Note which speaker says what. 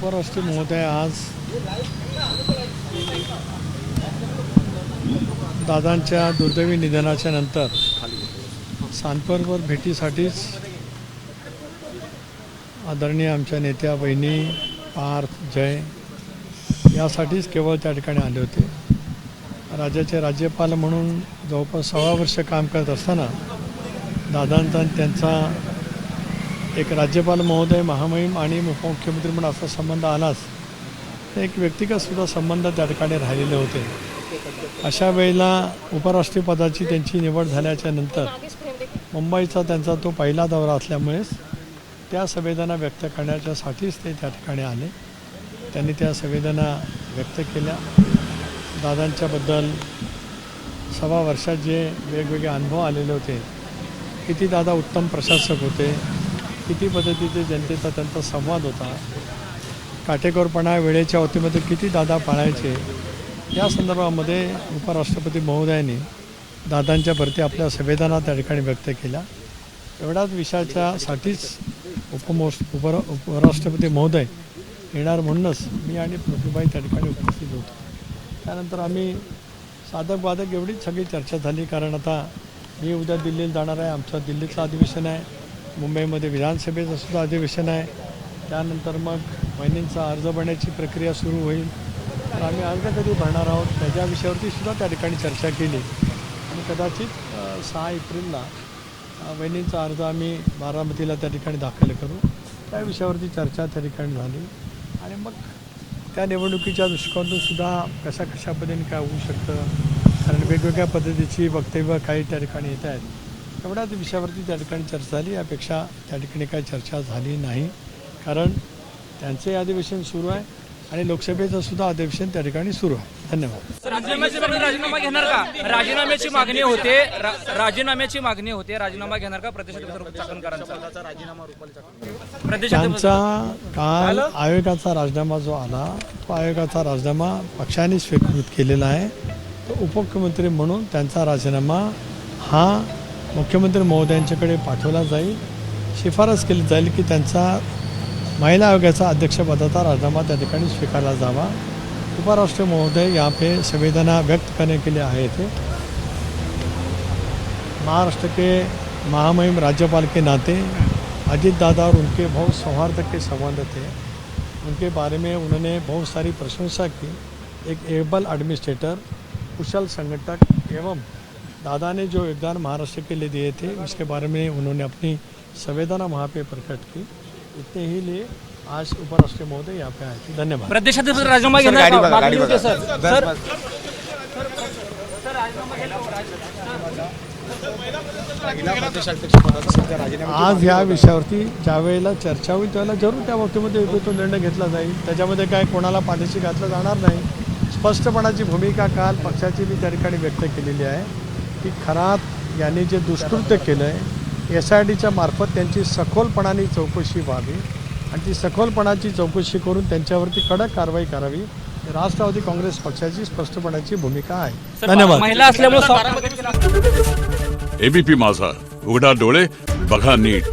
Speaker 1: उपराष्ट्रपती महोदय आज दादांच्या दुर्दैवी निधनाच्या नंतर सांतपूरवर भेटीसाठीच आदरणीय आमच्या नेत्या बहिणी पार्थ जय यासाठीच केवळ त्या ठिकाणी आले होते। राज्याचे राज्यपाल म्हणून जवळपास 6 वर्ष काम करत असताना दादांचा त्यांचा एक राज्यपाल महोदय महामहिम आणि उपमुख्यमंत्री म्हणून असा संबंध आलाच, एक व्यक्तिगतसुद्धा संबंध त्या ठिकाणी राहिलेले होते। अशा वेळेला उपराष्ट्रपती पदाची त्यांची निवड झाल्याच्या नंतर मुंबईचा त्यांचा तो पहिला दौरा असल्यामुळेच त्या संवेदना व्यक्त करण्याच्यासाठीच ते त्या ठिकाणी आले। त्यांनी त्या संवेदना व्यक्त केल्या। दादांच्याबद्दल 6 वर्षात जे वेगवेगळे अनुभव आलेले होते, किती दादा उत्तम प्रशासक होते, किती पद्धतीचे जनतेचा त्यांचा संवाद होता, काटेकोरपणा वेळेच्या अवतीमध्ये किती दादा पाळायचे, या संदर्भामध्ये उपराष्ट्रपती महोदयांनी दादांच्या प्रती आपल्या संवेदना त्या ठिकाणी व्यक्त केल्या। एवढ्याच विषयाच्यासाठीच उपराष्ट्रपती महोदय येणार म्हणूनच मी आणि प्रतिभाई त्या ठिकाणी उपस्थित होतो। त्यानंतर आम्ही साधक बाधक एवढीच सगळी चर्चा झाली, कारण आता मी उद्या दिल्लीला जाणार आहे, आमचं दिल्लीचं अधिवेशन आहे, मुंबईमध्ये विधानसभेचं सुद्धा अधिवेशन आहे, त्यानंतर मग महिन्यांचा अर्ज भरण्याची प्रक्रिया सुरू होईल, तर आम्ही अर्ज कधी भरणार आहोत त्याच्या विषयावरती सुद्धा त्या ठिकाणी चर्चा केली आणि कदाचित 6 एप्रिलला वहिनींचा अर्ज आम्ही बारामतीला त्या ठिकाणी दाखल करू, त्या विषयावरती चर्चा त्या ठिकाणी झाली आणि मग त्या निवडणुकीच्या दृष्टिकोनातून सुद्धा कशा पद्धतीने काय होऊ शकतं, कारण वेगवेगळ्या पद्धतीची वक्तव्य काही त्या ठिकाणी येत आहेत, एवढ्याच विषयावरती त्या ठिकाणी चर्चा झाली। यापेक्षा त्या ठिकाणी काही चर्चा झाली नाही, कारण त्यांचे अधिवेशन सुरू आहे आणि लोकसभेचं सुद्धा अधिवेशन त्या ठिकाणी सुरू आहे। धन्यवाद।
Speaker 2: राजीनामा घेणार का? राजीनाम्याची मागणी होते, राजीनामा घेणार का चाकणकरांचा राजीनामा?
Speaker 1: त्यांचा काल आयोगाचा राजीनामा जो आला, तो आयोगाचा राजीनामा पक्षाने स्वीकृत केलेला आहे। तो उपमुख्यमंत्री म्हणून त्यांचा राजीनामा हा मुख्यमंत्री महोदयांच्याकडे पाठवला जाईल, शिफारस केली जाईल की त्यांचा महिला आयोगाचा अध्यक्षपदाचा राजीनामा त्या ठिकाणी स्वीकारला जावा। उपराष्ट्रपति महोदय यहाँ पे संवेदना व्यक्त करने के लिए आए थे। महाराष्ट्र के महामहिम राज्यपाल के नाते अजीत दादा और उनके बहुत सौहार्द के संबंध थे, उनके बारे में उन्होंने बहुत सारी प्रशंसा की। एक एबल एडमिनिस्ट्रेटर, कुशल संगठक एवं दादा ने जो योगदान महाराष्ट्र के लिए दिए थे उसके बारे में उन्होंने अपनी संवेदना वहाँ पे प्रकट की। इतने ही लिए आज उपराष्ट्रपति महोदय यहाँ पे आए थे। धन्यवाद।
Speaker 2: प्रदेशाध्यक्ष राजीनामा घेणार का? मागणी होते सर।
Speaker 1: आज या विषयावरती ज्या वेळेला चर्चा होईल त्यावेळेला जरूर त्या बाबतीमध्ये योग्य तो निर्णय घेतला जाईल। त्याच्यामध्ये काय कोणाला पाठीशी घातलं जाणार नाही। स्पष्टपणाची भूमिका काल पक्षाची मी त्या ठिकाणी व्यक्त केलेली आहे की खरात यांनी जे दुष्कृत्य केलं आहे, SIDच्या मार्फत त्यांची सखोलपणाने चौकशी व्हावी आणि ती सखोलपणाची चौकशी करून त्यांच्यावरती कडक कारवाई करावी, राष्ट्रवादी काँग्रेस पक्षाची स्पष्टपणाची भूमिका आहे। धन्यवाद।
Speaker 2: महिला असल्यामुळे
Speaker 3: ABP माझा, उघडा डोळे बघा नीट।